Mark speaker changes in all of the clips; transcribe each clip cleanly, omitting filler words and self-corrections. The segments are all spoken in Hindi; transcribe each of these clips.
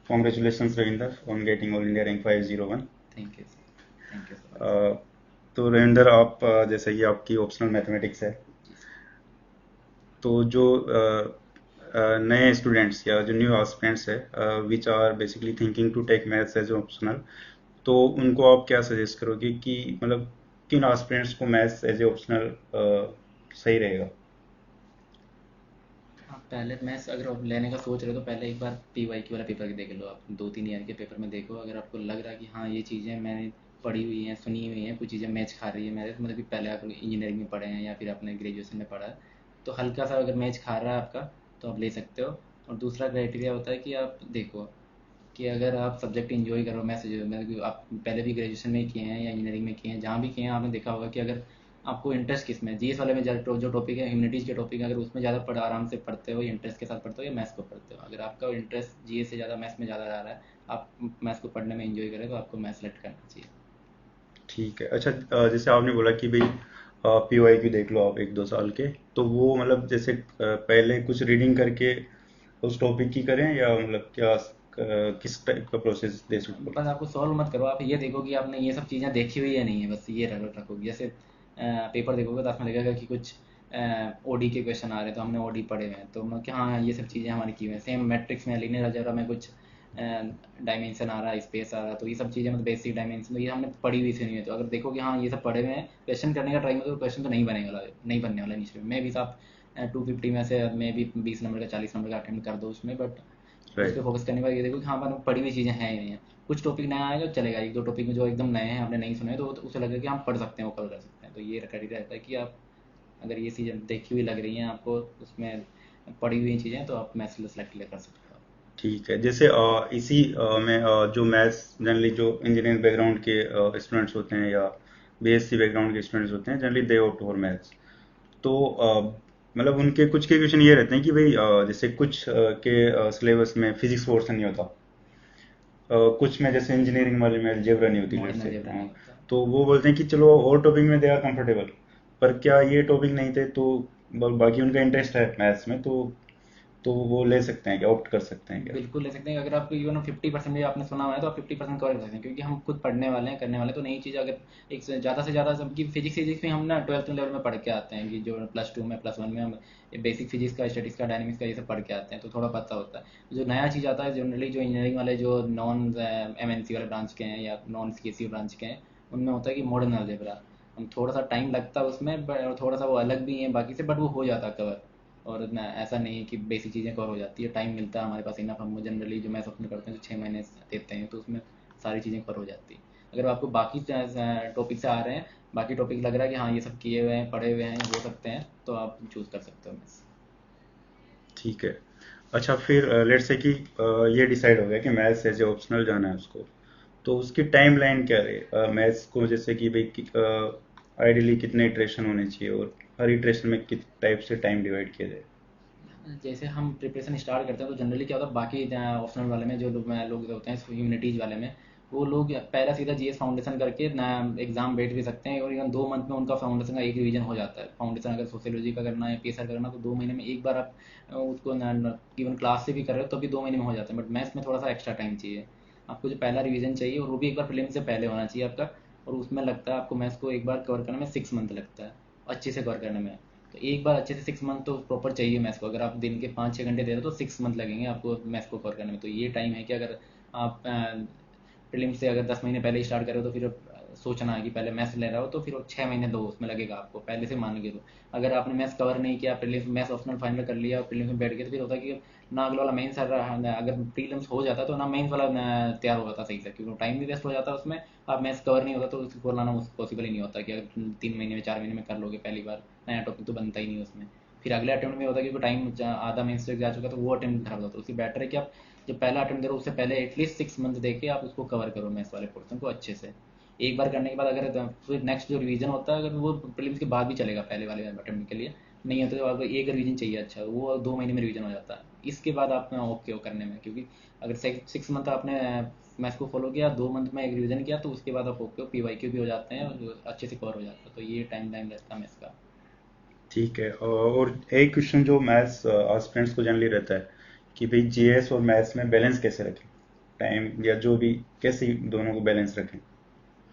Speaker 1: Congratulations, Ravinder, on getting All India Rank 501.
Speaker 2: Thank you sir, thank you so much sir.
Speaker 1: अ, तो रविंदर, आप जैसे कि आपकी ऑप्शनल मैथमेटिक्स है,
Speaker 2: जी सर।
Speaker 1: तो जो नए स्टूडेंट्स या जो न्यू एस्पिरेंट्स है which are basically thinking to take maths as optional, तो उनको आप क्या सजेस्ट करोगे कि मतलब किन एस्पिरेंट्स को मैथ्स एज ए ऑप्शनल सही रहेगा?
Speaker 2: आप पहले मैथ्स अगर आप लेने का सोच रहे हो तो पहले एक बार पी वाई क्यू वाला पेपर देख लो। आप 2-3 ईयर के पेपर में देखो, अगर आपको लग रहा है कि हाँ ये चीज़ें मैंने पढ़ी हुई हैं, सुनी हुई हैं, कुछ चीज़ें मैच खा रही है मेरे, मतलब कि पहले आप इंजीनियरिंग में पढ़े हैं या फिर आपने ग्रेजुएशन में पढ़ा है, तो हल्का सा अगर मैच खा रहा है आपका तो आप ले सकते हो। और दूसरा क्राइटेरिया होता है कि आप देखो कि अगर आप सब्जेक्ट इंजॉय करो, मैसेज मतलब कि आप पहले भी ग्रेजुएशन में किए हैं या इंजीनियरिंग में किए हैं, जहाँ भी किए हैं आपने देखा होगा कि अगर आपको इंटरेस्ट किस में, जीएस वाले में जो टॉपिक है, ह्यूमैनिटीज़ के टॉपिक है, अगर उसमें ज़्यादा पढ़ आराम से पढ़ते हो या इंटरेस्ट के साथ पढ़ते हो या मैथ्स को पढ़ते हो, अगर आपका इंटरेस्ट जीएस से ज़्यादा मैथ्स में ज़्यादा आ रहा है, आप मैथ्स को पढ़ने में इंजॉय करें, तो आपको मैथ्स सेलेक्ट करना चाहिए।
Speaker 1: ठीक है। अच्छा, जैसे आपने बोला कि भाई पीवाई क्यू देख लो आप 1-2 साल के, तो वो मतलब जैसे पहले कुछ रीडिंग करके उस टॉपिक की करें, या मतलब क्या किस टाइप का प्रोसेस दे सकते
Speaker 2: बस आपको सॉल्व मत करो, आप ये देखो कि आपने ये सब चीज़ें देखी हुई है नहीं है, बस ये रखोगे। जैसे पेपर देखोगे तो आपने लगेगा कि कुछ ओडी के क्वेश्चन आ रहे हैं, तो हमने ओडी पढ़े हुए हैं, तो मैं कि हाँ ये सब चीज़ें हमारी की हुई हैं। सेम मैट्रिक्स में लीनियर अलजेब्रा में कुछ डायमेंशन आ रहा है, स्पेस आ रहा है, तो ये सब चीज़ें मतलब बेसिक डायमेंशन तो ये हमने पढ़ी हुई सुनी हुई है। तो अगर देखो कि हाँ ये सब पढ़े हुए हैं, क्वेश्चन करने का ट्राई में, तो क्वेश्चन तो नहीं बनेगा वाला, नहीं बनने वाला नीचे में भी। आप 250 में से मे भी 20 नंबर का 40 नंबर का अटेम्प्ट कर दो उसमें, बट
Speaker 1: हैं?
Speaker 2: उस पर फोकस करने के बाद ये देखो कि हाँ मैंने पढ़ी हुई चीज़ें हैं ही नहीं है। कुछ टॉपिक नया आएगा चलेगा, एक दो टॉपिक में जो एकदम नए हैं आपने नहीं सुने, तो उसे लगेगा कि हम पढ़ सकते हैं, वो कवर कर सकते हैं। तो ये क्राइटेरिया रहता है कि आप अगर ये चीज़ें देखी हुई लग रही हैं आपको, उसमें पढ़ी हुई चीज़ें, तो आप मैथ्स सेलेक्ट ले कर सकते हो।
Speaker 1: ठीक है। जैसे इसी में जो मैथ्स जनरली जो इंजीनियरिंग बैकग्राउंड के स्टूडेंट्स होते हैं या बीएससी बैकग्राउंड के स्टूडेंट्स होते हैं, generally they opt for maths. तो मतलब उनके कुछ के क्वेश्चन ये रहते हैं कि भाई जैसे कुछ के सिलेबस में फिजिक्स पोर्शन नहीं होता, कुछ में जैसे इंजीनियरिंग वाले में अलजेब्रा नहीं होती, लेट
Speaker 2: मॉडर्न
Speaker 1: से।
Speaker 2: अलजेब्रा नहीं होता।
Speaker 1: तो वो बोलते हैं कि चलो और टॉपिक में दे आर कंफर्टेबल, पर क्या ये टॉपिक नहीं थे तो बाकी उनका इंटरेस्ट है मैथ्स में, तो वो ले सकते हैं क्या, ऑप्ट कर सकते हैं क्या?
Speaker 2: बिल्कुल ले सकते हैं। अगर आपको इवन 50% भी आपने सुना हुआ है तो आप 50% कवर कर सकते हैं, क्योंकि हम खुद पढ़ने वाले हैं, करने वाले हैं। तो नई चीज़ अगर एक ज़्यादा से ज़्यादा, सबकी फिजिक्स फिजिक्स में हम ना 12th लेवल में पढ़ के आते हैं, कि जो +2 में +1 में हम बेसिक फिजिक्स का, स्टैटिक्स का, डायनेमिक्स का ये सब पढ़ के आते हैं, तो थोड़ा पता होता है। जो नया चीज़ आता है जनरली, जो इंजीनियरिंग वाले जो नॉन एमएनसी वाले ब्रांच के हैं या नॉन सीएससी ब्रांच के हैं, उनमें होता है कि मॉडर्न अलजेब्रा, हम थोड़ा सा टाइम लगता है उसमें, और थोड़ा सा वो अलग भी है बाकी से, बट वो हो जाता है कवर। और ना ऐसा नहीं है कि बेसिक चीज़ें कवर हो जाती है, टाइम मिलता है हमारे पास इनफ। हम जनरली जो मैथ्स अपने पढ़ते हैं तो 6 महीने देते हैं, तो उसमें सारी चीज़ें कवर हो जाती है। अगर आपको बाकी टॉपिक से आ रहे हैं, बाकी टॉपिक लग रहा है कि हाँ ये सब किए हुए हैं, पढ़े हुए हैं, हो सकते हैं, तो आप चूज़ कर सकते हो मैथ्स।
Speaker 1: ठीक है। अच्छा, फिर लेट्स से कि ये डिसाइड हो गया कि मैथ्स एज ए ऑप्शनल जाना है उसको, तो उसकी टाइमलाइन क्या रहे मैथ्स को, जैसे कि भाई आइडियली कितने इटरेशन होने चाहिए और हर इटरेशन में किस टाइप से टाइम डिवाइड किया जाए?
Speaker 2: जैसे हम प्रिपरेशन स्टार्ट करते हैं तो जनरली क्या होता है, बाकी ऑप्शनल वाले में जो लोग होते हैं ह्यूमनिटीज़ वाले में, वो लोग पहला सीधा जीएस फाउंडेशन करके एग्जाम बैठ भी सकते हैं, और इवन 2 मंथ में उनका फाउंडेशन का एक रिवीजन हो जाता है। फाउंडेशन अगर सोशियोलॉजी का करना है, पीएसआर करना, तो 2 महीने में एक बार आप उसको इवन क्लास से भी कर रहे हो तो भी 2 महीने में हो जाता है। बट मैथ्स में थोड़ा सा एक्स्ट्रा टाइम चाहिए आपको। जो पहला रिवीजन चाहिए, और वो भी एक बार प्रीलिम्स से पहले होना चाहिए आपका। और उसमें लगता है आपको मैथ्स को एक बार कवर करने में 6 मंथ लगता है, अच्छे से कवर करने में। तो एक बार अच्छे से 6 मंथ तो प्रॉपर चाहिए मैथ्स को। अगर आप दिन के 5-6 घंटे दे रहे हो तो 6 मंथ लगेंगे आपको मैथ्स को कवर करने में। तो ये टाइम है कि अगर आप प्रीलिम से अगर 10 महीने पहले ही स्टार्ट करो, तो फिर सोचना है कि पहले मैथ्स ले रहा हो तो फिर 6 महीने दो उसमें लगेगा आपको, पहले से मान के दो। अगर आपने मैथ्स कवर नहीं किया, प्रीलिम्स मैथ्स ऑप्शनल फाइनल कर लिया और प्रीलिम्स में बैठ गए, तो फिर होता है कि ना अगला वाला मेंस अगर प्रीलिम्स हो जाता तो ना मेंस वाला तैयार हो जाता सही से, क्योंकि टाइम भी वेस्ट हो जाता है उसमें। आप मैथ्स कवर नहीं होता तो उसको स्कोर लाना पॉसिबल ही नहीं होता, कि अगर 3 महीने में 4 महीने में कर लोगे पहली बार, नया टॉपिक तो बनता ही नहीं उसमें। फिर अगले अटेम्प्ट में होता है क्योंकि टाइम आधा मेंस तक जा चुका, तो वो अटेम्प्ट खराब होता है। तो उससे बेटर है कि आप जब पहला अटेम्प्ट दे रहे हो उससे पहले एटलीस्ट 6 मंथ दे के आप उसको कवर करो, मैथ्स वाले पोर्शन को अच्छे से। एक बार करने के बाद अगर फिर नेक्स्ट जो रिवीजन होता है, अगर वो प्रीलिम्स के बाद भी चलेगा पहले वाले अटेम्प्ट के लिए, नहीं होता तो आपको एक रिवीजन चाहिए अच्छा, वो 2 महीने में रिवीजन हो जाता है। इसके बाद आप ओके हो करने में, क्योंकि अगर 6 मंथ आपने मैथ्स को फॉलो किया, 2 मंथ में एक रिवीजन किया, तो उसके बाद आप ओके हो, पीवाईक्यू भी हो जाते हैं और अच्छे से कवर हो जाता है। तो ये टाइम टाइम रहता है मैथ्स का।
Speaker 1: ठीक है। और एक क्वेश्चन जो मैथ्स एस्पिरेंट्स को जनरली रहता है कि भाई जीएस और मैथ्स में बैलेंस कैसे रखें? टाइम या जो भी, कैसे दोनों को बैलेंस रखें?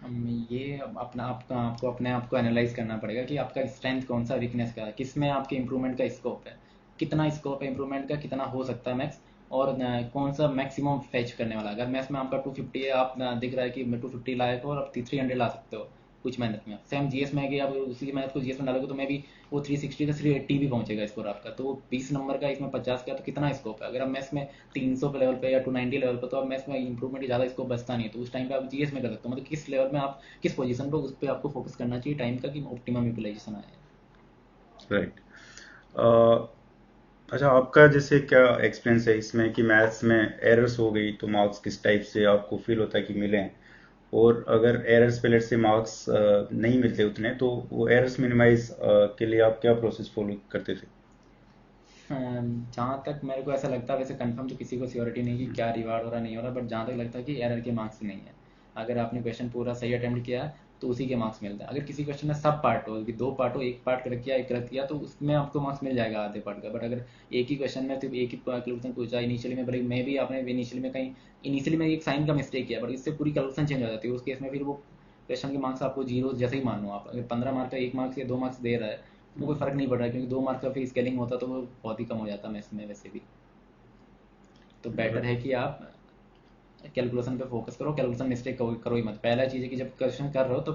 Speaker 2: हम ये अपना आपको अपने आप को एनालाइज करना पड़ेगा कि आपका स्ट्रेंथ कौन सा, वीकनेस का है, किस में आपके इंप्रूवमेंट का स्कोप है, कितना स्कोप है इंप्रूवमेंट का, कितना हो सकता है मैक्स, और कौन सा मैक्सिमम फेच करने वाला है। अगर मैथ्स में आपका 250 है, आप दिख रहा है कि मैं 250 लायक हो और आप 300 ला सकते हो कुछ मेहनत में। सेम जीएस में है कि आप उसी मेहनत को जीएस में डालोगे तो मैं भी वो 360 से 380 भी पहुंचेगा स्कोर आपका। तो 20 नंबर का, इसमें 50 का, तो कितना स्कोप है। अगर आप मैथ्स में 300 पे लेवल पे या 290 लेवल पे, तो आप मैथ्स में इंप्रूवमेंट ज़्यादा स्कोप बचता नहीं है, तो उस टाइम पे आप जीएस में कर सकते हो। मतलब किस लेवल में आप, किस पोजीशन पे, उस पर आपको फोकस करना चाहिए टाइम का, कि ऑप्टिमम यूटिलाइजेशन आए।
Speaker 1: राइट। अच्छा, आपका जैसे क्या एक्सपीरियंस है इसमें कि मैथ्स में एरर्स हो गई तो मार्क्स किस टाइप से आपको फील होता है कि मिले हैं? और अगर एरर्स पे लेट से मार्क्स नहीं मिलते उतने, तो वो एरर्स मिनिमाइज के लिए आप क्या प्रोसेस फॉलो करते थे?
Speaker 2: जहाँ तक मेरे को ऐसा लगता है, वैसे कंफर्म तो किसी को श्योरिटी नहीं कि क्या रिवार्ड हो रहा नहीं हो रहा, बट जहाँ तक लगता है कि एरर के मार्क्स नहीं है। अगर आपने क्वेश्चन पूरा सही अटेम्प्ट किया है तो उसी के मार्क्स मिलते हैं। अगर किसी क्वेश्चन में सब पार्ट हो कि दो पार्ट हो, एक पार्ट करेक्ट किया एक गलत किया, तो उसमें आपको मार्क्स मिल जाएगा आधे पार्ट का। बट अगर एक ही क्वेश्चन में सिर्फ एक ही कैलकुलेशन पूछा इनिशियली में, भले मे भी आपने इनिशियली में कहीं, इनिशियली में एक साइन का मिस्टेक किया, बट इससे पूरी कैलकुलेशन चेंज हो जाती है, उस केस में फिर वो क्वेश्चन के मार्क्स आपको जीरो जैसे ही मानो। आप अगर 15 मार्क का 1 मार्क्स या 2 मार्क्स दे रहा है, वो कोई फर्क नहीं पड़ रहा है, क्योंकि 2 मार्क्स का फिर स्केलिंग होता तो वो बहुत ही कम हो जाता है इसमें वैसे भी। तो बेटर है कि आप कैलकुलेशन पे फोकस करो, कैलकुलेशन मिस्टेक करो ही मत। पहला चीज़ है कि जब क्वेश्चन कर रहे हो तो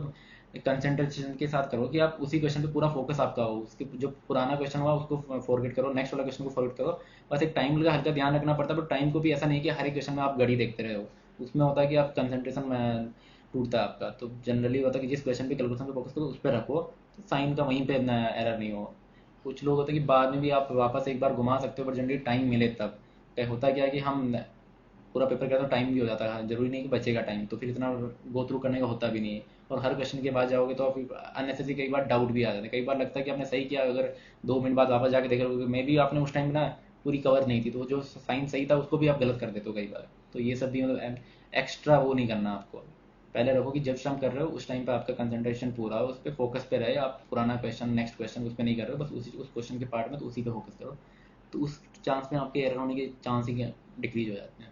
Speaker 2: कंसंट्रेशन के साथ करो, कि आप उसी क्वेश्चन पे पूरा फोकस आपका हो। उसके जो पुराना क्वेश्चन हुआ उसको फॉरगेट करो, नेक्स्ट वाला क्वेश्चन को फॉरगेट करो। बस एक टाइम का हल्का ध्यान रखना पड़ता है, बट टाइम को भी ऐसा नहीं कि हर एक क्वेश्चन में आप घड़ी देखते रहे हो। उसमें होता है कि आप कंसंट्रेशन में टूटता है आपका। तो जनरली होता है कि जिस क्वेश्चन पे कैलकुलेशन पे फोकस करो उस पर रखो, तो साइन का वहीं पे एरर नहीं हो। कुछ लोग होते हैं कि बाद में भी आप वापस एक बार घुमा सकते हो, बट जनरली टाइम मिले तब। होता क्या है कि हम पूरा पेपर का तो टाइम भी हो जाता है, जरूरी नहीं कि बचेगा टाइम, तो फिर इतना गो थ्रू करने का होता भी नहीं है। और हर क्वेश्चन के बाद जाओगे तो फिर अननेसेसरी कई बार डाउट भी आ जाता है। कई बार लगता है कि आपने सही किया, अगर 2 मिनट बाद वापस जाके देख रहे हो मे भी आपने उस टाइम ना पूरी कवर नहीं थी, तो जो साइन सही था उसको भी आप गलत कर देते हो कई बार। तो ये सब भी मतलब एक्स्ट्रा वो नहीं करना आपको। पहले रखो कि जब टाइम कर रहे हो उस टाइम पे आपका कंसंट्रेशन पूरा हो, उस पर फोकस पे रहे। आप पुराना क्वेश्चन, नेक्स्ट क्वेश्चन उस पर नहीं कर रहे हो, बस उस क्वेश्चन के पार्ट में तो उसी पे फोकस करो। तो उस चांस में आपके एरर होने के चांस ही डिक्रीज हो जाते हैं।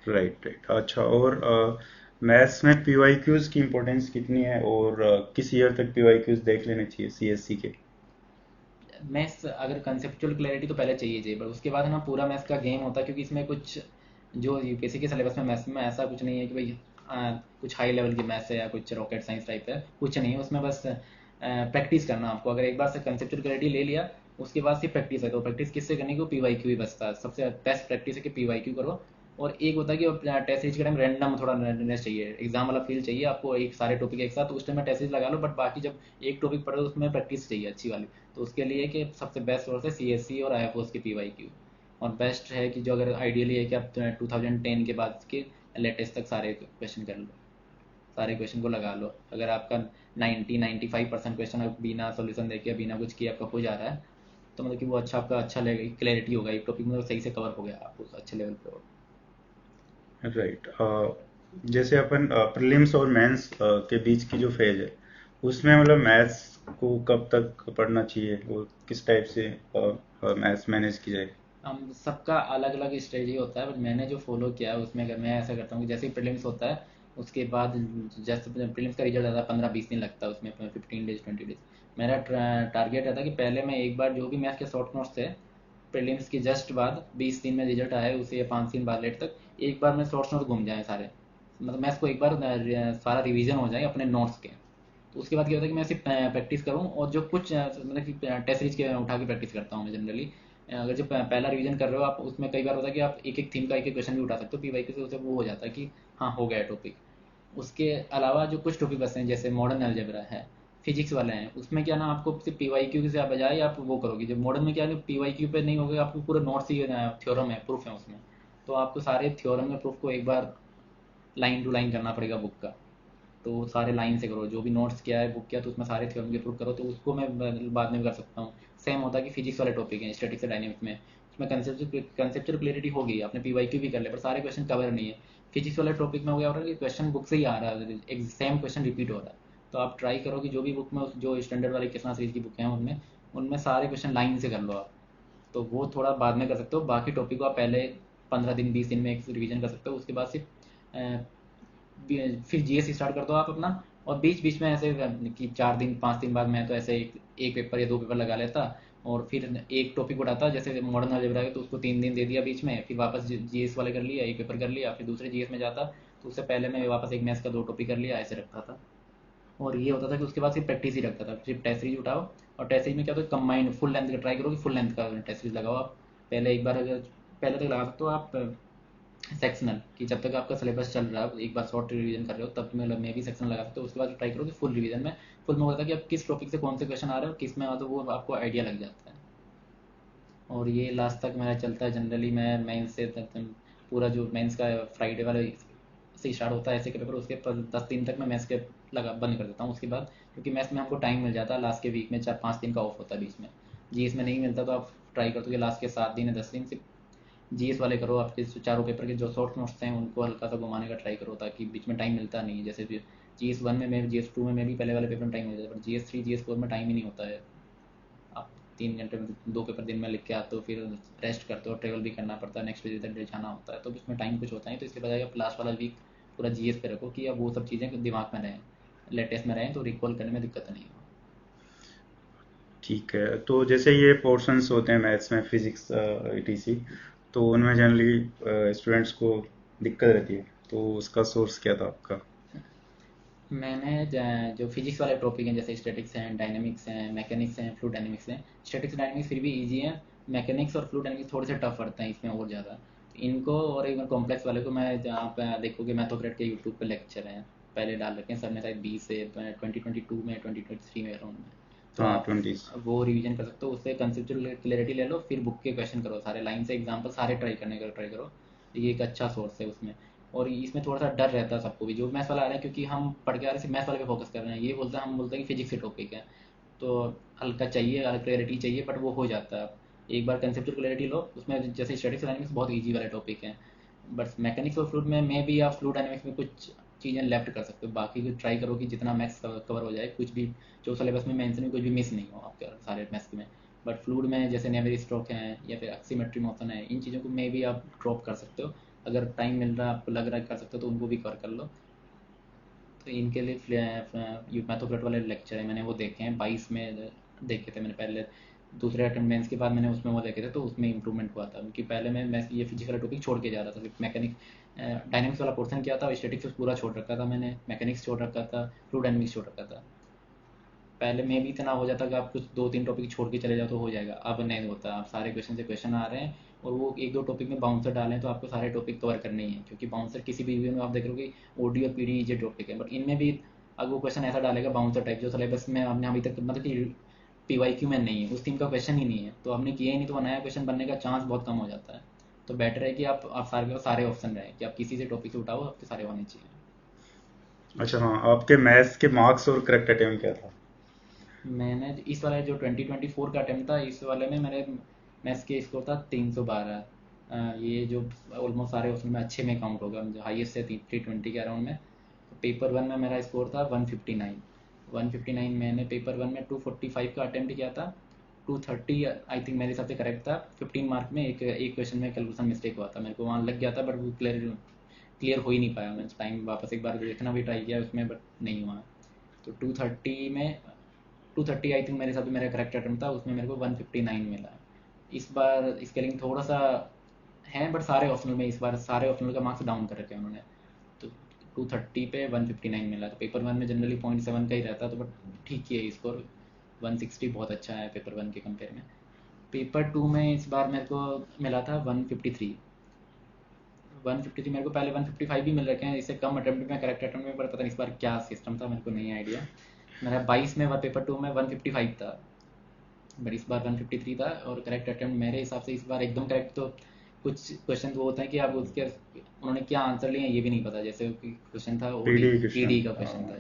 Speaker 1: Right, right. अच्छा, और मैथ्स में पीवाईक्यूज की इम्पोर्टेंस कितनी है, और किस ईयर तक पीवाईक्यूज देख लेने चाहिए सीएससी के?
Speaker 2: मैथ्स अगर कंसेप्चुअल क्लैरिटी तो पहले चाहिए, पर उसके बाद है ना पूरा मैथ्स का गेम होता है, क्योंकि इसमें कुछ जो यूपीएससी के सिलेबस में मैथ्स में ऐसा कुछ नहीं है कि भाई कुछ हाई लेवल की मैथ्स है या कुछ रॉकेट साइंस टाइप है, कुछ नहीं है उसमें। बस प्रैक्टिस करना आपको। अगर एक बार से कंसेप्चुअल क्लैरिटी ले लिया, उसके बाद से प्रैक्टिस है। तो प्रैक्टिस किससे करनी को, पीवाईक्यू ही बचता है। सबसे बेस्ट प्रैक्टिस है कि पीवाईक्यू करो। और एक होता है कि टेस्ट सीरीज के टाइम रैंडम थोड़ा रैंडमनेस चाहिए, एग्जाम वाला फील चाहिए आपको, एक सारे टॉपिक एक साथ, तो उस टाइम में टेस्ट सीरीज लगा लो। बट बाकी जब एक टॉपिक पढ़ो उसमें प्रैक्टिस चाहिए अच्छी वाली। तो उसके लिए कि सबसे बेस्ट सोर्स है सीएससी और आईएफओएस के पीवाईक्यू। और बेस्ट है कि जो, अगर आइडियली है कि आप 2010 के बाद के लेटेस्ट तक सारे क्वेश्चन कर लो, सारे क्वेश्चन को लगा लो। अगर आपका 90-95% क्वेश्चन बिना सोल्यूशन देखे बिना कुछ किए आपका हो जा रहा है, तो मतलब कि वो अच्छा, आपका अच्छा क्लैरिटी होगा, एक टॉपिक में सही से कवर हो गया, आप उस अच्छे लेवल पे हो।
Speaker 1: राइट। जैसे अपन प्रीलिम्स और मेंस के बीच की जो फेज है, उसमें मतलब मैथ्स को कब तक पढ़ना चाहिए और किस टाइप से मैथ्स मैनेज की जाए?
Speaker 2: हम सबका अलग अलग स्ट्रेटजी होता है, बट मैंने जो फॉलो किया है उसमें, अगर मैं ऐसा करता हूँ कि जैसे ही प्रीलिम्स होता है उसके बाद, जैसे प्रीलिम्स का रिजल्ट आता है 15-20 दिन लगता है उसमें, 15 डेज 20 डेज। मेरा टारगेट रहता है कि पहले मैं एक बार जो भी मैथ्स के शॉर्ट नोट्स थे, प्रीलिम्स के जस्ट बाद 20 दिन में रिजल्ट आया उसे, या 5 दिन बाद लेट तक, एक बार मैं शॉर्ट नोट घूम जाए सारे। मतलब मैथ्स को एक बार सारा रिवीजन हो जाए अपने नोट्स के। तो उसके बाद क्या होता है कि मैं सिर्फ प्रैक्टिस करूँ, और जो कुछ मतलब कि टेस्ट सीरीज के उठा के प्रैक्टिस करता हूँ मैं जनरली। अगर जो पहला रिवीजन कर रहे हो आप, उसमें कई बार होता है कि आप एक एक थीम का एक एक क्वेश्चन भी उठा सकते हो पीवाईक्यू से, उसे वो हो जाता है कि हाँ हो गया टॉपिक। उसके अलावा जो कुछ टॉपिक बचते हैं, जैसे मॉडर्न अलजेब्रा है, फिजिक्स वाले हैं, उसमें क्या ना आपको सिर्फ पीवाईक्यू से बजाय आप वो करोगे। जो मॉडर्न में क्या है, पीवाईक्यू पे नहीं होगा, आपको पूरे नोट्स ही थ्योरम है, प्रूफ है उसमें। तो आपको सारे थ्योरम में प्रूफ को एक बार लाइन टू लाइन करना पड़ेगा बुक का। तो सारे लाइन से करो, जो भी नोट्स किया है बुक किया, तो उसमें सारे थ्योरम के प्रूफ करो। तो उसको मैं बाद में भी कर सकता हूँ। सेम होता है कि फिजिक्स वाले टॉपिक हैं, स्टैटिक्स डायनेमिक्स में, उसमें कंसेप्चुअल क्लियरिटी हो गई, आपने पीवाईक्यू भी कर लिया, पर सारे क्वेश्चन कवर नहीं है। फिजिक्स वाले टॉपिक में हो गया हो रहा है कि क्वेश्चन बुक से ही आ रहा है, एक सेम क्वेश्चन रिपीट हो रहा है। तो आप ट्राई करो कि जो भी बुक में, जो स्टैंडर्ड वाली कृष्णा सीरीज की बुक हैं उनमें, उनमें सारे क्वेश्चन लाइन से कर लो आप। तो वो थोड़ा बाद में कर सकते हो, बाकी टॉपिक को आप पहले 15 दिन 20 दिन में एक रिवीजन कर सकते हो। उसके बाद सिर्फ फिर जीएस स्टार्ट कर दो आप अपना। और बीच बीच में ऐसे कि 4 दिन 5 दिन बाद मैं तो ऐसे एक पेपर या 2 पेपर लगा लेता, और फिर एक टॉपिक उठाता, जैसे मॉडर्न अलजेब्रा है तो उसको 3 दिन दे दिया बीच में, फिर वापस जीएस वाले कर लिया, एक पेपर कर लिया, फिर दूसरे जीएस में जाता तो उससे पहले मैं वापस एक मैथ्स का 2 टॉपिक कर लिया, ऐसे रखता था। और ये होता था कि उसके बाद सिर्फ प्रैक्टिस ही रखता था, सिर्फ टेस्ट सीरीज उठाओ। और टेस्ट सीरीज में क्या होता है, कंबाइंड फुल लेंथ का ट्राई करो कि फुल लेंथ का टेस्ट सीरीज लगाओ आप। पहले एक बार अगर पहले तक लगा सकते हो आप सेक्शनल, कि जब तक आपका सिलेबस चल रहा है एक बार शॉर्ट रिवीजन कर रहे हो तब मैं भी सेक्शन लगा सकते हो। उसके बाद ट्राई करो कि फुल रिवीजन में, फुल में होता है कि आप किस टॉपिक से कौन से क्वेश्चन आ रहे हो, किस में आ तो वो आपको आइडिया लग जाता है। और ये लास्ट तक मेरा चलता है जनरली। मैं मेंस से पूरा जो मेंस का फ्राइडे वाले से स्टार्ट होता है ऐसे के पेपर, उसके 10 दिन तक मैं मैथ्स के लगा बंद कर देता हूँ उसके बाद, क्योंकि मैथ्स में हमको टाइम मिल जाता है लास्ट के वीक में, 4-5 दिन का ऑफ होता है बीच में। जीएस में नहीं मिलता, तो आप ट्राई करते हो कि लास्ट के 7 दिन या 10 दिन सिर्फ जीएस वाले करो। आपके जो चारों पेपर के जो शॉर्ट नोट्स हैं उनको हल्का सा घुमाने का ट्राई करो, ताकि बीच में टाइम मिलता नहीं है। जैसे जीएस 1 में मैं जीएस 2 में मैं भी पहले वाले पेपर में टाइम मिल जाता है, पर जीएस 3 जीएस 4 में टाइम ही नहीं होता है। आप 3 घंटे में 2 पेपर दिन में लिख के आते हो, फिर रेस्ट करते हो, ट्रेवल भी करना पड़ता है, नेक्स्ट डे जाना होता है, तो उसमें टाइम कुछ होता है। तो इसके बजाय आप लास्ट वाला वीक पूरा जीएस पे रखो कि अब वो सब चीज़ें दिमाग में रहें, लेटेस्ट में रहें, तो रिकॉल करने में दिक्कत नहीं हो।
Speaker 1: ठीक है, तो जैसे ये पोर्शंस होते हैं मैथ्स में, फिजिक्स ईटीसी, तो उनमें जनरली स्टूडेंट्स को दिक्कत रहती है, तो उसका सोर्स क्या था आपका?
Speaker 2: मैंने जो फिजिक्स वाले टॉपिक हैं जैसे स्टैटिक्स हैं, डायनेमिक्स हैं, मैकेनिक्स हैं, फ्लूइड डायनेमिक्स हैं। स्टैटिक्स डायनेमिक्स फिर भी इजी है, मैकेनिक्स और फ्लूइड डायनेमिक्स थोड़े से टफ पड़ते हैं इसमें और ज़्यादा। तो इनको और एक कॉम्प्लेक्स वाले को मैं, जहाँ पे देखोगे मैथोक्रेट के यूट्यूब पे लेक्चर हैं पहले डाल रखे हैं सर ने, शायद 2022 में 2023 में अराउंड में। तो
Speaker 1: हाँ,
Speaker 2: आप
Speaker 1: 20s।
Speaker 2: वो रिवीजन कर सकते हो, उससे कंसेप्चुअल क्लैरिटी ले लो, फिर बुक के क्वेश्चन करो सारे, लाइन से एग्जाम्पल सारे ट्राई करने का ट्राई करो। ये एक अच्छा सोर्स है उसमें। और इसमें थोड़ा सा डर रहता है सबको भी जो मैथ्स वाला आ रहा है, क्योंकि हम पढ़ के आ रहे हैं सिर्फ मैथ्स वाले पे फोकस कर रहे हैं। ये बोलते हैं, हम बोलते हैं कि फिजिक्स के टॉपिक है तो हल्का चाहिए, हल्का क्लैरिटी चाहिए, बट वो हो जाता है। एक बार कंसेप्चुअल क्लैरिटी लो उसमें, जैसे स्टैटिक्स डायनामिक्स बहुत इजी वाले टॉपिक हैं, बट मैकेनिक्स और फ्लूइड में भी आप फ्लूइड डायनामिक्स में कुछ चीज़ें लेफ्ट कर सकते हो, बाकी कुछ ट्राई करो कि जितना मैथ्स कवर हो जाए, कुछ भी जो सिलेबस में मेंशन है कुछ भी मिस नहीं हो आपके सारे मैथ्स में। बट फ्लूइड में जैसे नेवियर स्ट्रोक है या फिर एक्सीमेट्री मोशन है, इन चीज़ों को में भी आप ड्रॉप कर सकते हो। अगर टाइम मिल रहा है, आपको लग रहा है कर सकते हो, तो उनको भी कवर कर लो। तो इनके लिए मैथोक्रेट वाले लेक्चर है, मैंने वो देखे हैं 22 में देखे थे मैंने पहले। दूसरे अटेंडेंस के बाद मैंने उसमें वो देखे थे, तो उसमें इंप्रूवमेंट हुआ था, क्योंकि पहले मैं ये फिजिकल टॉपिक छोड़ के जा रहा था, सिर्फ मैकेनिक डायनेमिक्स वाला पोर्सन किया था, स्टैटिक्स पूरा छोड़ रखा था मैंने, मैकेनिक्स छोड़ रखा था, फ्लूइड डायनेमिक्स छोड़ रखा था। पहले में भी इतना हो जाता कि आप कुछ 2-3 टॉपिक छोड़ के चले जाओ तो हो जाएगा, अब नहीं होता। आप सारे क्वेश्चन से क्वेश्चन आ रहे हैं और वो 1-2 टॉपिक में बाउंसर डालें तो आपको सारे टॉपिक कवर करने ही है, क्योंकि बाउंसर किसी भी वीडियो में आप देख रहे हो कि ओडी और पीडी ये टॉपिक है, बट इनमें भी अब वो क्वेश्चन ऐसा डालेगा बाउंसर टाइप जो सिलेबस में आपने अभी तक मतलब कि पीवाईक्यू में नहीं है, उस थीम का क्वेश्चन ही नहीं है, तो आपने किया ही नहीं, तो वो नया क्वेश्चन बनने का चांस बहुत कम हो जाता है। तो बेटर है कि आप सारे ऑप्शन रहे कि आप किसी से टॉपिक से उठाओ, आपके सारे होने चाहिए।
Speaker 1: अच्छा, हाँ, आपके मैथ्स के मार्क्स और करेक्ट अटेम्प्ट क्या था?
Speaker 2: मैंने इस वाले जो 2024 का अटेम्प्ट था, इस वाले में मेरे मैथ्स के स्कोर था 312। ये जो ऑलमोस्ट सारे ऑप्शन में अच्छे में काउंट होगा, जो हाईएस्ट है 320 के अराउंड में। तो पेपर 1 में मेरा स्कोर था 159। 159 मैंने पेपर 1 में 245 का अटेम्प्ट किया था। 230 आई थिंक मेरे हिसाब से करेक्ट था। 15 मार्क में एक एक क्वेश्चन में कैलकुलेशन मिस्टेक हुआ था, मेरे को वहाँ लग गया था, बट वो क्लियर क्लियर हो ही नहीं पाया। मैं टाइम वापस एक बार देखना भी ट्राई किया उसमें, बट नहीं हुआ। तो 230 आई थिंक मेरे हिसाब से मेरा करेक्ट अटेम्प्ट था, उसमें मेरे को 159 मिला। इस बार स्केलिंग थोड़ा सा है, बट सारे ऑप्शनल में इस बार सारे ऑप्शनल का मार्क्स डाउन कर रखे हैं उन्होंने। तो 230 पे 159 मिला। तो पेपर 1 में जनरली 0.7 का ही रहता, तो बट ठीक ही है स्कोर। 160 बहुत अच्छा है पेपर 1 के कंपेयर में। पेपर 2 में इस बार मेरे को मिला था 153। 153 मेरे को पहले 155 भी मिल रखे हैं, इससे कम अटेम्प्ट में करेक्ट अटेम्प्ट में, पर पता नहीं इस बार क्या सिस्टम था, मेरे को नहीं आइडिया। मेरा 22 में पेपर 2 में 155 था, बट इस बार 153 था। और करेक्ट अटेम्प्ट मेरे हिसाब से इस बार एकदम करेक्ट, तो कुछ क्वेश्चन वो होते हैं कि आप उसके उन्होंने क्या आंसर लिए हैं ये भी नहीं पता। जैसे क्वेश्चन था ओडी
Speaker 1: पीडी क्वेश्चन,
Speaker 2: पीडी का क्वेश्चन
Speaker 1: हाँ।
Speaker 2: था,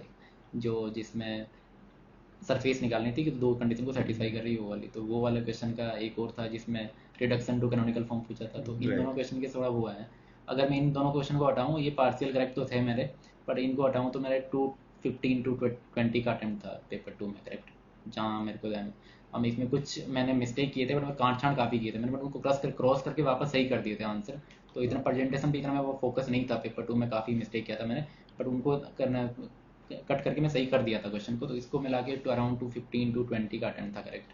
Speaker 2: जो जिसमें सरफेस निकालनी थी कि दो कंडीशन को सेटिस्फाई कर रही है वो वाली, तो वो वाले क्वेश्चन का एक और था जिसमें रिडक्शन टू कैनोनिकल फॉर्म पूछा था। तो इन दोनों
Speaker 1: राइट।
Speaker 2: क्वेश्चन के थोड़ा वो है। अगर मैं इन दोनों क्वेश्चन को हटाऊँ, ये पार्शियल करेक्ट तो थे मेरे, बट इनको हटाऊँ तो मेरे 215 टू 20 का अटेम्प्ट था पेपर 2 में करेक्ट, जहाँ मेरे को हम इसमें कुछ मैंने मिस्टेक किए थे, बट मैं कांट छांट काफ़ी किए थे मैंने, बट उनको क्रॉस करके वापस सही कर दिए थे आंसर। तो इतना प्रेजेंटेशन पे इतना मैं वो फोकस नहीं था, पेपर 2 में काफ़ी मिस्टेक किया था मैंने, बट उनको करना कट करके मैं सही कर दिया था क्वेश्चन को। तो इसको मिला के टू अराउंड 215 220 का अटेम्प्ट था करेक्ट,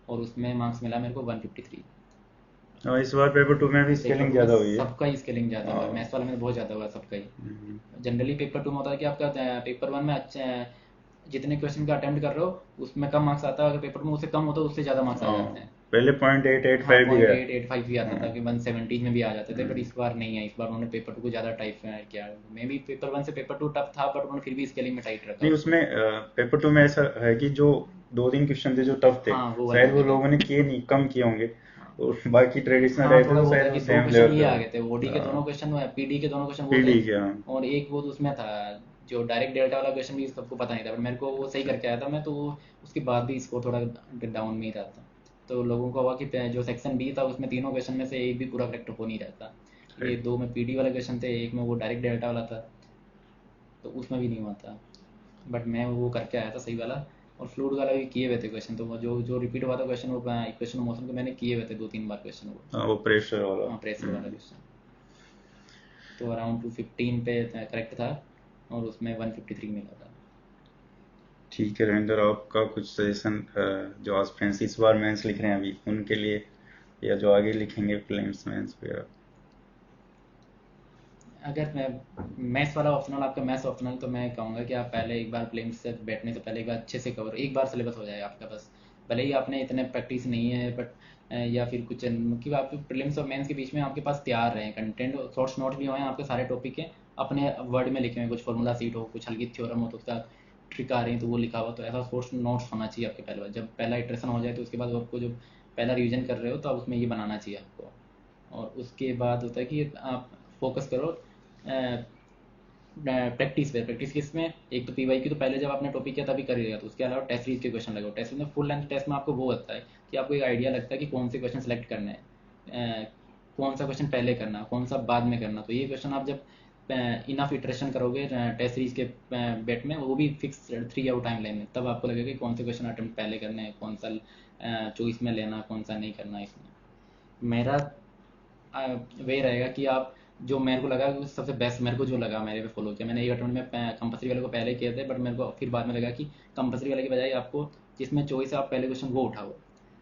Speaker 2: और उसमें मार्क्स मिला मेरे को 153।
Speaker 1: और इस बार पेपर 2 में भी
Speaker 2: पेपर
Speaker 1: स्केलिंग
Speaker 2: 2 में
Speaker 1: ज़्यादा हुई है।
Speaker 2: सबका ही स्केलिंग ज़्यादा हुआ है,
Speaker 1: हाँ।
Speaker 2: मैथ्स वाले में तो बहुत ज़्यादा हुआ है सबका ही।
Speaker 1: हम्म।
Speaker 2: जनरली पेपर 2 में होता है कि आपका पेपर 1 में अच्छा जितने क्वेश्चन का अटेम्प्ट कर रहे हो उसमें कम मार्क्स आता है, अगर पेपर में उससे कम होता है उससे ज़्यादा मार्क्स आ
Speaker 1: हाँ,
Speaker 2: जाते हैं।
Speaker 1: पहले पॉइंट एट एट
Speaker 2: हाँ,
Speaker 1: फाइव भी
Speaker 2: पॉइंट
Speaker 1: गया।
Speaker 2: एट एट फाइव भी आता था
Speaker 1: हाँ।
Speaker 2: कि 170 में भी आ जाते थे, बट
Speaker 1: हम्म।
Speaker 2: इस बार नहीं है। इस बार उन्होंने पेपर 2 को ज़्यादा टाइट किया। मे भी पेपर 1 से पेपर 2 टफ था, बट उन्होंने फिर भी स्केलिंग में टाइट रखा
Speaker 1: नहीं,
Speaker 2: उसको।
Speaker 1: उसमें पेपर 2 में ऐसा है कि जो 2-3 क्वेश्चन थे जो टफ थे,
Speaker 2: हाँ, वो वाले
Speaker 1: शायद
Speaker 2: हो
Speaker 1: वो
Speaker 2: गए थे।
Speaker 1: लोगों ने किए नहीं, कम किए होंगे।
Speaker 2: हाँ,
Speaker 1: और बाकी ट्रेडिशनल
Speaker 2: हाँ,
Speaker 1: रहे थे
Speaker 2: थोड़ा
Speaker 1: तो
Speaker 2: वो होता
Speaker 1: शायद
Speaker 2: है
Speaker 1: वो
Speaker 2: कि दो
Speaker 1: सेम
Speaker 2: क्वेश्चन
Speaker 1: लेवल
Speaker 2: ये
Speaker 1: पे
Speaker 2: आ
Speaker 1: हो।
Speaker 2: गए थे, ओडी के दोनों क्वेश्चन, पीडी के दोनों क्वेश्चन वो थे,
Speaker 1: पीडी के, हाँ।
Speaker 2: और एक वो तो उसमें था जो डायरेक्ट डेल्टा वाला क्वेश्चन भी सबको पता नहीं था, बट मेरे को वो सही
Speaker 1: अच्छा।
Speaker 2: करके आया था मैं, तो उसके बाद भी स्कोर थोड़ा डाउन में ही रहा था। तो लोगों को हुआ कि जो सेक्शन बी था उसमें तीनों क्वेश्चन में से एक भी पूरा करेक्ट हो नहीं रहता। ये
Speaker 1: राइट।
Speaker 2: 2 में पीडी वाले क्वेश्चन थे, एक में वो डायरेक्ट डेल्टा वाला था, तो उसमें भी नहीं हुआ था, बट मैं वो करके आया था सही वाला। और फ्लूइड वाला भी किए हुए थे क्वेश्चन, तो वो जो जो रिपीट हुआ था क्वेश्चन, वो इक्वेशन मोशन के मैंने किए हुए थे 2-3 बार क्वेश्चन वो।
Speaker 1: हाँ, वो प्रेशर वाला।
Speaker 2: हाँ, प्रेशर वाला
Speaker 1: हम्म।
Speaker 2: क्वेश्चन। तो अराउंड 215 पे करेक्ट था, और उसमें 153 मिला था।
Speaker 1: ठीक है रविंदर, आपका कुछ सजेशन जो आज फ्रेंड्स इस बार मेंस लिख रहे हैं अभी उनके लिए, या जो आगे लिखेंगे प्रीलिम्स मेंस वगैरह।
Speaker 2: अगर मैं मैथ्स वाला ऑप्शनल, आपका मैथ्स ऑप्शनल, तो मैं कहूँगा कि आप पहले एक बार प्लेन से बैठने से पहले एक बार अच्छे से कवर, एक बार सिलेबस हो जाए आपका बस। भले ही आपने इतने प्रैक्टिस नहीं है, बट या फिर कुछ कि आप प्रीलिम्स और मेंस के बीच में आपके पास तैयार रहे कंटेंट, शॉर्ट्स नोट भी हुए हैं आपके सारे टॉपिक के, अपने वर्ड में लिखे हुए, कुछ फॉर्मूला सीट हो, कुछ हल्की थ्योरम हो तो उसका ट्रिक आ रही है तो वो लिखा हुआ, तो ऐसा शॉर्ट्स नोट्स होना चाहिए आपके पहले बार। जब पहला इटरेशन हो जाए तो उसके बाद आपको जो पहला रिवीजन कर रहे हो तो आप उसमें ये बनाना चाहिए आपको। और उसके बाद होता है कि आप फोकस करो प्रैक्टिस पे। प्रैक्टिस किस में, एक तो पीवाई की तो पहले जब आपने टॉपिक किया तभी करिएगा, तो उसके अलावा टेस्ट सीरीज के क्वेश्चन लगाओ। टेस्ट सीरीज में फुल लेंथ टेस्ट में आपको वो होता है कि आपको एक आइडिया लगता है कि कौन से क्वेश्चन सेलेक्ट करने हैं, कौन सा क्वेश्चन पहले करना, कौन सा बाद में करना। तो ये क्वेश्चन आप जब इनफ इटरेशन करोगे टेस्ट सीरीज के बेट में, वो भी फिक्स 3 आवर टाइम लाइन में, तब आपको लगेगा कि कौन से क्वेश्चन अटेम्प्ट पहले करने हैं, कौन सा चॉइस में लेना, कौन सा नहीं करना। इसमें मेरा वे रहेगा कि आप जो मेरे को लगा कि सबसे बेस्ट, मेरे को जो लगा मैंने पे फॉलो किया, मैंने एक अटेम्प्ट में कंपल्सरी वाले को पहले किए थे, बट मेरे को फिर बाद में लगा कि कंपल्सरी वाले की बजाय आपको जिसमें चॉइस है आप पहले क्वेश्चन वो उठाओ।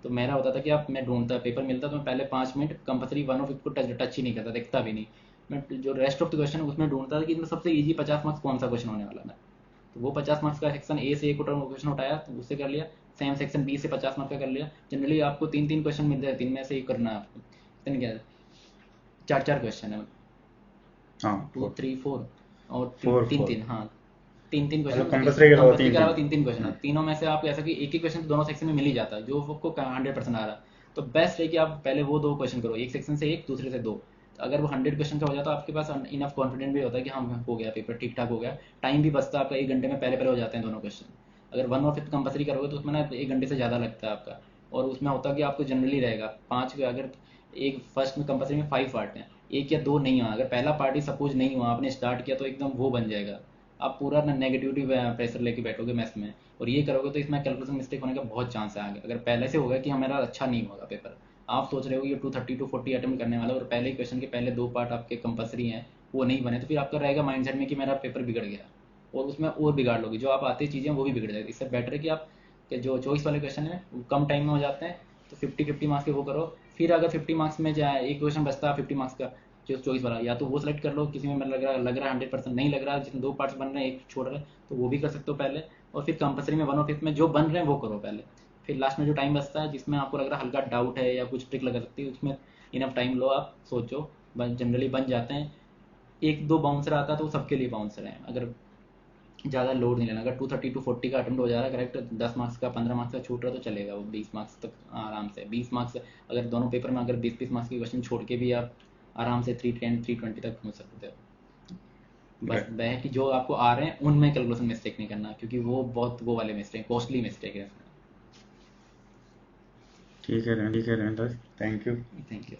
Speaker 2: तो मेरा होता था कि आप, मैं ढूंढता पेपर मिलता तो मैं पहले 5 मिनट कंपल्सरी 1 और 5 को टच ही नहीं करता, देखता भी नहीं। मैं जो रेस्ट ऑफ द क्वेश्चन उसमें ढूंढता था कि इसमें सबसे ईजी 50 मार्क्स कौन सा क्वेश्चन होने वाला है। तो वो 50 मार्क्स का सेक्शन ए से एक क्वेश्चन उठाया तो उससे कर लिया, सेम सेक्शन बी से 50 मार्क्स का कर लिया। जनरली आपको 3-3 क्वेश्चन मिल जाए, 3 में से एक करना है आपको, इतने क्या 4-4 क्वेश्चन है,
Speaker 1: हाँ,
Speaker 2: 2 3 4, और तीन
Speaker 1: फोर
Speaker 2: तीन
Speaker 1: फोर
Speaker 2: तीन हाँ, 3-3 क्वेश्चन
Speaker 1: मतलब
Speaker 2: उसके
Speaker 1: कंपल्सरी के अलावा
Speaker 2: कंपल्सरी
Speaker 1: तीन
Speaker 2: के अलावा
Speaker 1: तीन
Speaker 2: 3-3 क्वेश्चन है। तीनों में से आप ऐसा कि एक ही क्वेश्चन दोनों सेक्शन में मिल ही जाता है जो आपको 100% आ रहा है। तो बेस्ट है कि आप पहले वो 2 क्वेश्चन करो, एक सेक्शन से एक, दूसरे से 2। तो अगर वो 100 क्वेश्चन का हो जाता है आपके पास, इनफ कॉन्फिडेंट भी होता है कि हाँ हो गया पेपर ठीक ठाक हो गया। टाइम भी बचता है आपका, 1 घंटे में पहले पहले हो जाते हैं दोनों क्वेश्चन। अगर 1 और 5 कंपल्सरी करोगे तो उसमें ना 1 घंटे से ज़्यादा लगता है आपका। और उसमें होता है कि आपको जनरली रहेगा 5, अगर एक फर्स्ट में कंपल्सरी में 5 पार्ट हैं, एक या दो नहीं हुआ, अगर पहला पार्ट ही सपोज नहीं हुआ, आपने स्टार्ट किया तो एकदम वो बन जाएगा, आप पूरा ना नेगेटिविटी प्रेशर लेके बैठोगे मैथ्स में। और ये करोगे तो इसमें कैलकुलेशन मिस्टेक होने का बहुत चांस है आगे। अगर पहले से होगा कि हमारा अच्छा नहीं होगा पेपर, आप सोच रहे हो ये 230 240 अटेम्प्ट करने वाला, और पहले ही क्वेश्चन के पहले 2 पार्ट आपके कंपल्सरी हैं वो नहीं बने, तो फिर आपका रहेगा माइंडसेट में कि मेरा पेपर बिगड़ गया, और उसमें और बिगाड़ लोगे, जो आप आती चीज़ें वो भी बिगड़ जाएगी। इससे बेटर है कि आप कि जो चॉइस वाले क्वेश्चन है वो कम टाइम में हो जाते हैं, तो 50-50 मार्क्स के वो करो। फिर अगर 50 मार्क्स में जाए एक क्वेश्चन बचता है 50 मार्क्स का, जो चॉइस वाला, या तो वो सेलेक्ट कर लो, किसी में लग रहा है 100% नहीं लग रहा, जिसमें 2 पार्ट्स बन रहे हैं एक छोड़ रहे हैं, तो वो भी कर सकते हो पहले। और फिर कंपल्सरी में 1 और 5 में जो बन रहे हैं वो करो पहले। फिर लास्ट में जो टाइम बचता है जिसमें आपको लग रहा है हल्का डाउट है या कुछ ट्रिक लगा सकती है, उसमें इनफ टाइम लो, आप सोचो, जनरली बन जाते हैं। एक दो बाउंसर आता है तो वो सबके लिए बाउंसर है, अगर ज़्यादा लोड नहीं लेना। अगर 230 240 का अटेम्प्ट हो जा रहा है करेक्ट, 10 मार्क्स का 15 मार्क्स का छूट रहा है तो चलेगा, वो 20 मार्क्स तक आराम से। 20 मार्क्स अगर दोनों पेपर में अगर 20-20 मार्क्स के क्वेश्चन छोड़ के भी आप आराम से 310 320 तक पहुँच सकते हो। बस
Speaker 1: राइट।
Speaker 2: वह है कि जो आपको आ रहे हैं उनमें कैलकुलेशन मिस्टेक नहीं करना, क्योंकि वो बहुत वो वाले मिस्टेक, कॉस्टली मिस्टेक है
Speaker 1: ठीक है रविंदर, थैंक यू।
Speaker 2: इसमें। Thank you.